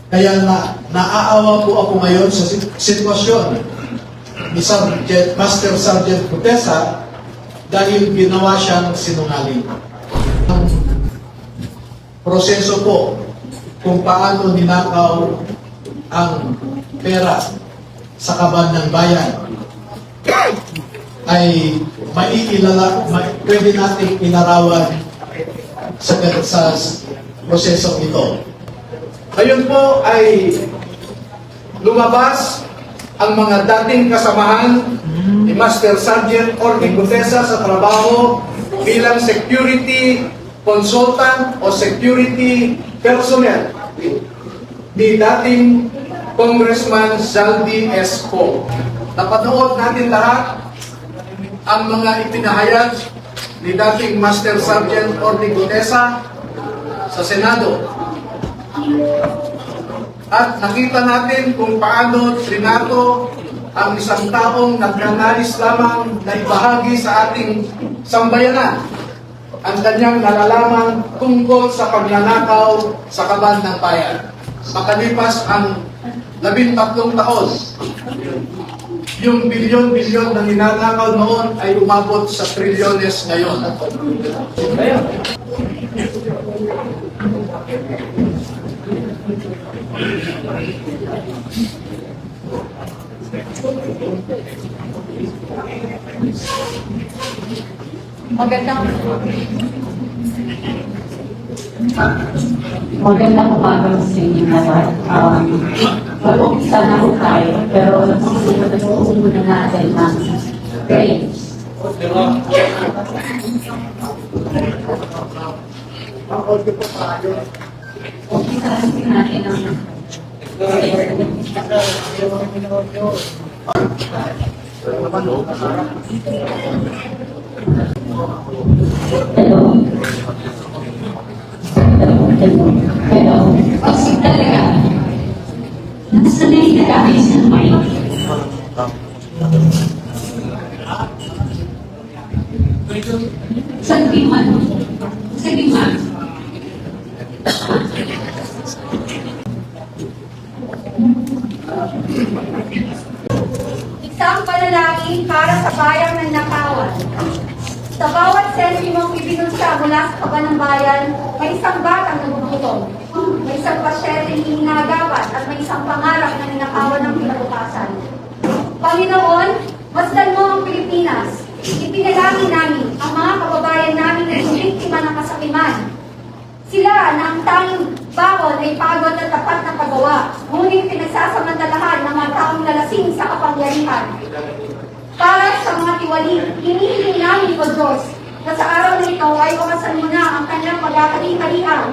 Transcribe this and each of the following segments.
Kaya naaawa po ako ngayon sa sitwasyon ni Master Sergeant Gutesa dahil ginawa siyang sinungaling. Ang proseso po kung paano ninakaw ang pera sa kaban ng bayan ay pwede nating inarawan sa prosesong ito. Ngayon po ay lumabas ang mga dating kasamahan ni Master Sergeant Orly Gutesa sa trabaho bilang security consultant o security personnel ni dating Congressman Zaldi Esco. Napanood natin lahat ang mga ipinahayag ni dating Master Sergeant Orly Gutesa sa Senado. At nakita natin kung paano trinato ang isang taong nagnanais lamang na ibahagi sa ating sambayanan ang kanyang nalalaman tungkol sa pagnanakaw sa kaban ng bayan. Makalipas ang 13 taon, yung bilyon-bilyon na ninanakaw noon ay umabot sa trilyones ngayon. Magandang umaga sa inyo lahat. Mag-umpisa na po tayo, pero muna natin ng praise. Umpisa natin ang Hello. Kasi talaga, nasanay na kami sa mic. Sabiman. Isang panalangin para sa bayang ng nakawan. Sa bawat sentimong ibinunsa mula sa kaban ng bayan, may isang batang nagugutom, may isang pasyenteng hinagapat at may isang pangarap na ninakawan ng kinabukasan. Panginoon, masdan mo ang Pilipinas. Ipinalangin namin ang mga kababayan namin na biktima ng kasakiman. Sila na ang tanging bawal ay pagod at tapat na paggawa, ngunit pinagsasamantalahan ng mga taong lalasing sa kapangyarihan. Para sa mga tiwali, hinihiling namin o Diyos na sa araw na ito ay wakasan mo na ang kanyang pagkakali-kalian.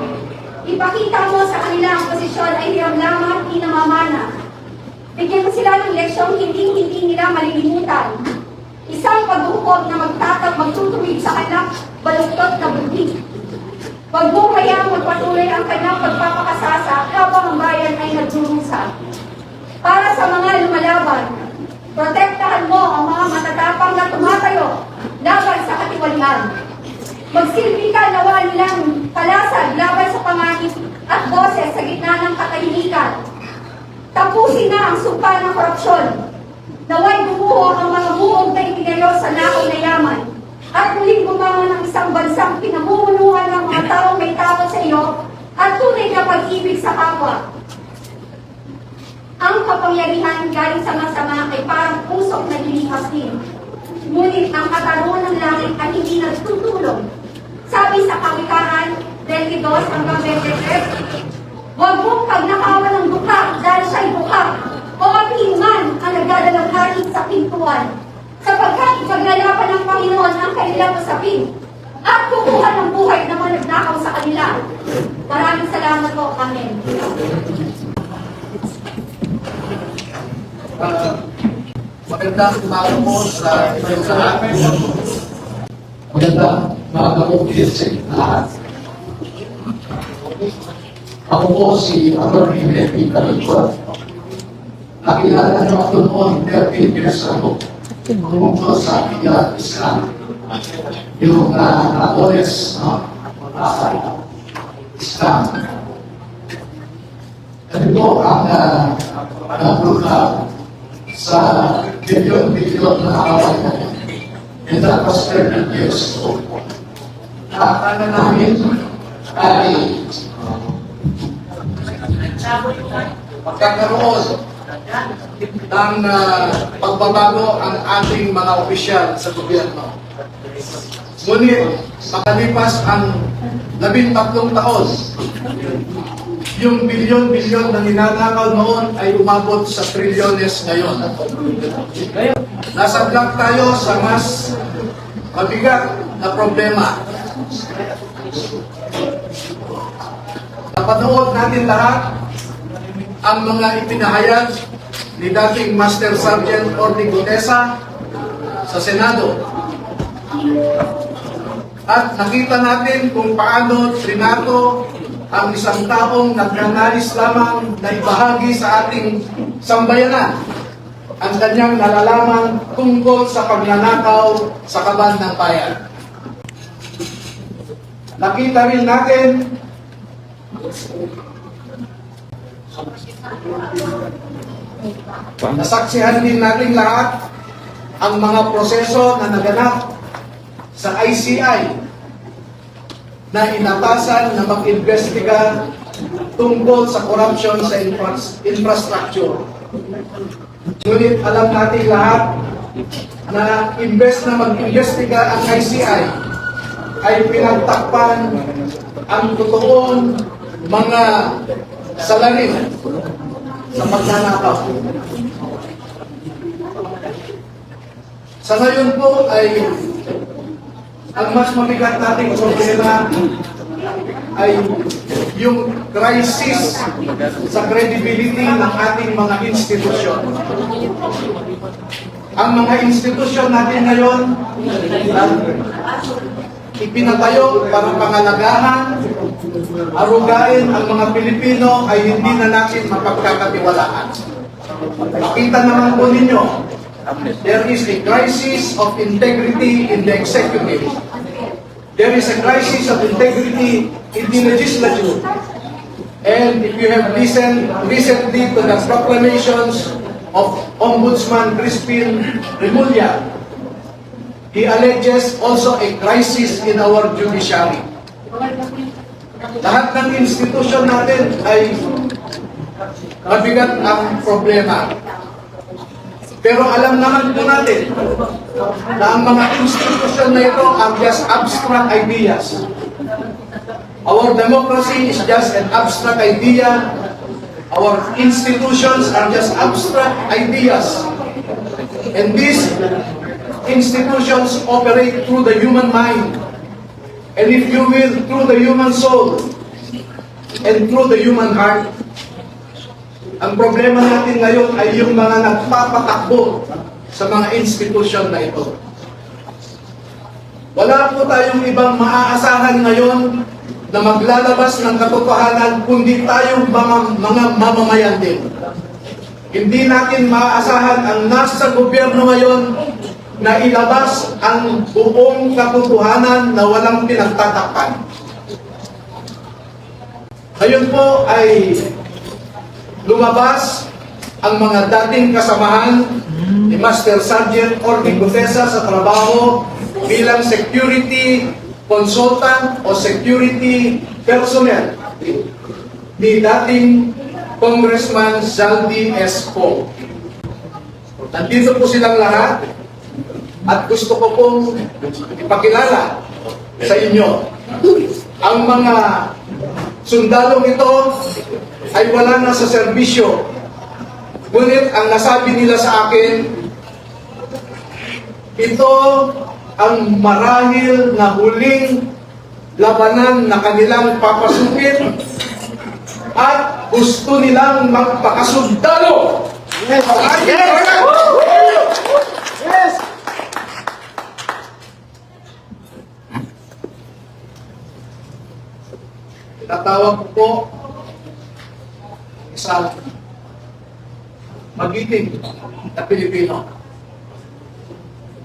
Ipakita mo sa kanila ang posisyon ay hiram lamang, di namamana. Bigyan mo sila ng leksyong hindi nila malilimutan. Isang paghukob na magtutuwid sa kanilang baluktot na buti. Huwag mo hayang magpatuloy ang kanyang pagpapakasasa habang ang bayan ay nagdurusa. Para sa mga lumalaban, protektahan mo ang mga matatapang na tumatayo laban sa katiwalian. Magsilbi ka nawa nilang palasad laban sa panganib at boses sa gitna ng katahimikan. Tapusin na ang sumpa ng korupsyon. Naway bumuo ang mga buong na itinayo sa nakaw na yaman. At muling bumangon ng isang bansang pinamumunuan ng mga taong may takot sa iyo at tunay na pag-ibig sa kapwa. Ang kapangyarihan galing sa masama ay parang pusok na lilipas din. Ngunit ang katarungan ng langit ay hindi nagtutulong. Sabi sa Kawikaan 22-23, huwag mong pagnakawan ng dukha dahil siya'y dukha o apihin man ang nagdadalang hatid sa pintuan. Sapagkat paglalaban ng Panginoon ang kanilang usapin at kukuha ng buhay na mga nagnakaw sa kanila. Maraming salamat po. Amen. Magandang umaga po sa inyong lahat. Magandang umaga po sa inyong lahat. Ako po si Atty. Melvin Talikwa. Nakilala niyo ako noon 13 years ago. Tungkol sa Biyat Islam. Yung Napoles Islam. Ito po ang napunta sa bilyon-bilyon na away in the past 30 years. Akala namin ay magkakaroon ng pagbabago ang ating mga opisyal sa gobyerno. Ngunit, makalipas ang 13 taon, yung bilyon-bilyon na ninanakaw noon ay umabot sa trilyones ngayon. Nasadlak tayo sa mas mabigat na problema. Napanood natin lahat ang mga ipinahayag ni dating Master Sergeant Orly Gutesa sa Senado. At nakita natin kung paano trinato ang isang taong nagnanais lamang na ibahagi sa ating sambayanan ang kanyang nalalaman tungkol sa pagnanakaw sa kaban ng bayan. Nakita rin natin nasaksihan din natin lahat ang mga proseso na naganap sa ICI na inatasan na mag-investiga tungkol sa corruption sa infrastructure. Ngunit alam natin lahat na imbes na mag-investiga ang ICI ay pinagtakpan ang totoong mga salarin sa pagnanakaw. Sa ngayon po ay ang mas mabigat nating problema ay yung crisis sa credibility ng ating mga institusyon. Ang mga institusyon natin ngayon ipinatayo para pangalagahan, arugain ang mga Pilipino ay hindi na natin mapagkakatiwalaan. Nakita naman po ninyo, there is a crisis of integrity in the executive. There is a crisis of integrity in the legislature. And if you have listened recently to the proclamations of Ombudsman Crispin Remulla, he alleges also a crisis in our judiciary. Lahat ng institusyon natin ay mabigat ang problema. Pero alam naman po natin na ang mga institusyon na ito are just abstract ideas. Our democracy is just an abstract idea. Our institutions are just abstract ideas. And these institutions operate through the human mind. And if you will, through the human soul. And through the human heart. Ang problema natin ngayon ay yung mga nagpapatakbo sa mga institusyon na ito. Wala po tayong ibang maaasahan ngayon na maglalabas ng katotohanan kundi tayong mga mamamayan din. Hindi natin maaasahan ang nasa gobyerno ngayon na ilabas ang buong katotohanan na walang pinagtatakpan. Ngayon po ay lumabas ang mga dating kasamahan ni Master Sergeant Orly Gutesa sa trabaho bilang security consultant o security personnel ni dating Congressman Zaldi S. Poe. Nandito po silang lahat at gusto ko pong ipakilala sa inyo ang mga sundalong ito ay wala na sa serbisyo. Ngunit ang nasabi nila sa akin, ito ang marahil na huling labanan na kanilang papasukin at gusto nilang magpakasundalo. Yes! Yes! Tinatawag ko po isang magiting na Pilipino,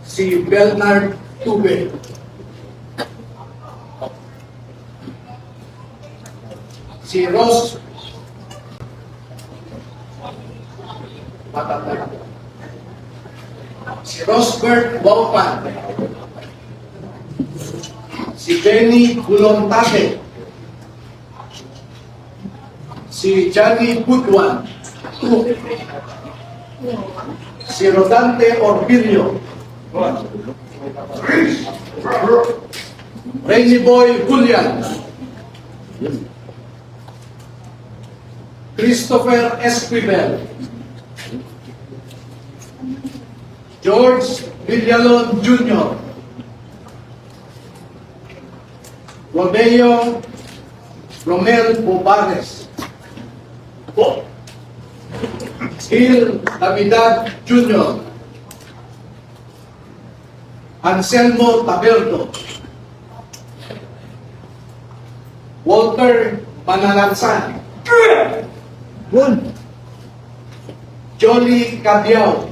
si Bernard Tube. Si Rose Matatanda. Si Rosbert Waupan. Si Benny Gulontate. Si Johnny Budwan. Si Rodante Orbilio. Rainy Boy Julian. Christopher Esquivel. George Villalon Jr. Romeo Romel Bobares. Gil Navidad Jr. Anselmo Taberto. Walter Manalansan. Jolly Cabiao.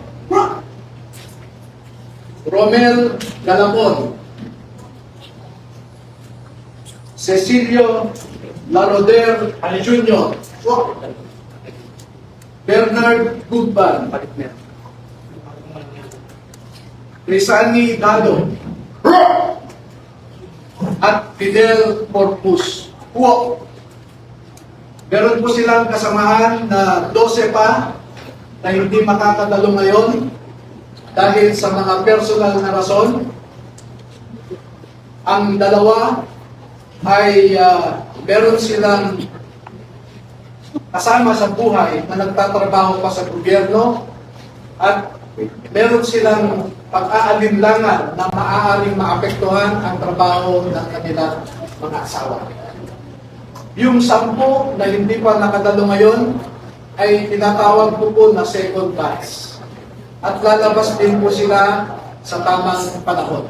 Romel Galapon. Cecilio Laroder Jr. Bernard Gugban. Crisani Dado. At Fidel Corpus. Meron po silang kasamahan na 12 pa na hindi makakadalo ngayon dahil sa mga personal na rason. Ang dalawa ay meron silang kasama sa buhay na nagtatrabaho pa sa gobyerno at meron silang pag-aalinlangan na maaaring maapektuhan ang trabaho ng kanilang mga asawa. Yung 10 na hindi pa nakadalo ngayon ay tinatawag po na second batch. At lalabas din po sila sa tamang panahon.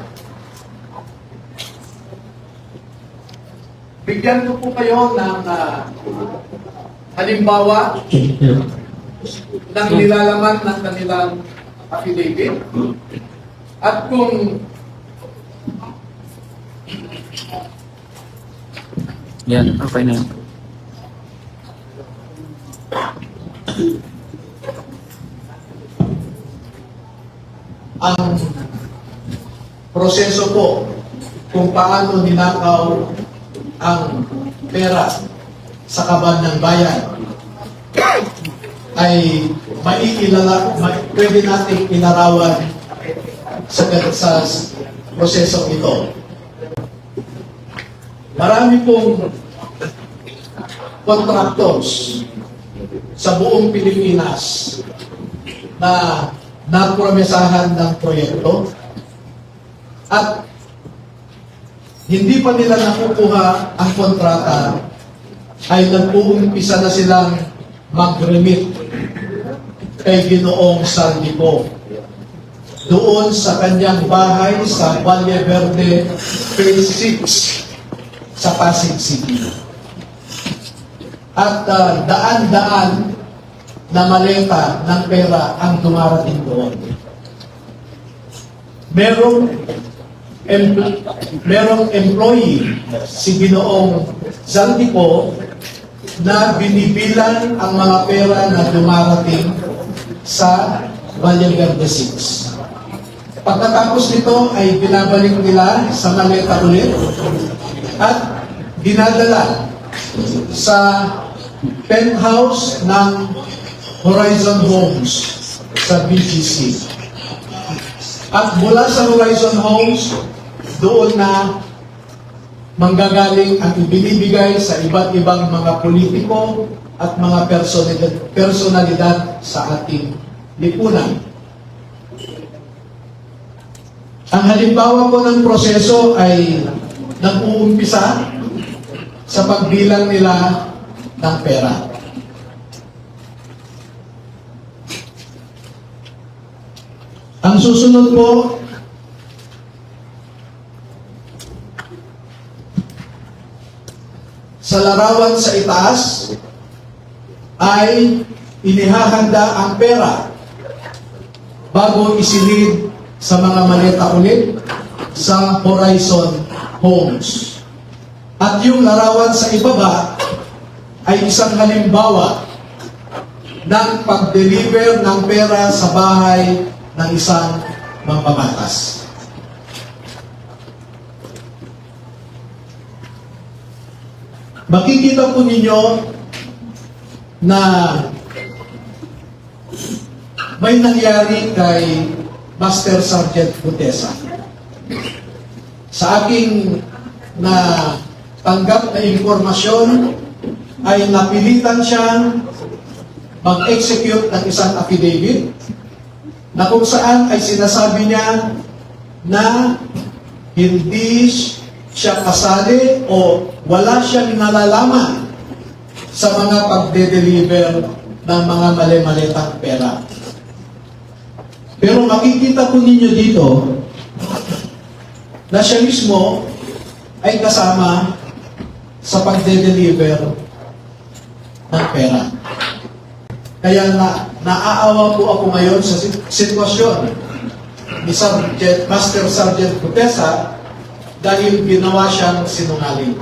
Bigyan ko po kayo ng halimbawa ng nilalaman ng kanilang affidavit. At kung yan, okay na yan. ang proseso po kung paano ninakaw ang pera sa kaban ng bayan ay pwede nating ilarawan sa proseso ito. Marami pong contractors sa buong Pilipinas na napromesahan ng proyekto at hindi pa nila nakukuha ang kontrata ay nag-uumpisa na silang mag-remit kay Ginoong Saldico doon sa kanyang bahay sa Valle Verde Phase 6 sa Pasig City. At daan-daan na maleta ng pera ang dumarating doon. Merong employee si Ginoong Zaldico na binibilang ang mga pera na dumarating sa Valle Verde 6. Pagkatapos nito ay binabalik nila sa maleta ulit at dinadala sa penthouse ng Horizon Homes sa BGC. At mula sa Horizon Homes, doon na manggagaling ang ibinibigay sa iba't ibang mga politiko at mga personalidad sa ating lipunan. Ang halimbawa po ng proseso ay nag-uumpisa sa pagbilang nila ng pera. Ang susunod po, sa larawan sa itaas, ay inihahanda ang pera bago isilid sa mga maleta ulit sa Horizon Homes. At yung larawan sa ibaba ay isang halimbawa ng pag-deliver ng pera sa bahay ng isang mambabatas. Makikita po ninyo na may nangyari kay Master Sergeant Gutesa. Sa aking na tanggap na impormasyon ay napilitan siyang mag-execute ng isang affidavit na kung saan ay sinasabi niya na hindi siya kasali o wala siyang nalalaman sa mga pagde-deliver ng mga mali-malitang pera. Pero makikita po ninyo dito na siya mismo ay kasama sa pagde-deliver ng pera. Kaya naaawa po ako ngayon sa sitwasyon ni Master Sergeant Gutesa dahil ginawa siyang sinungaling.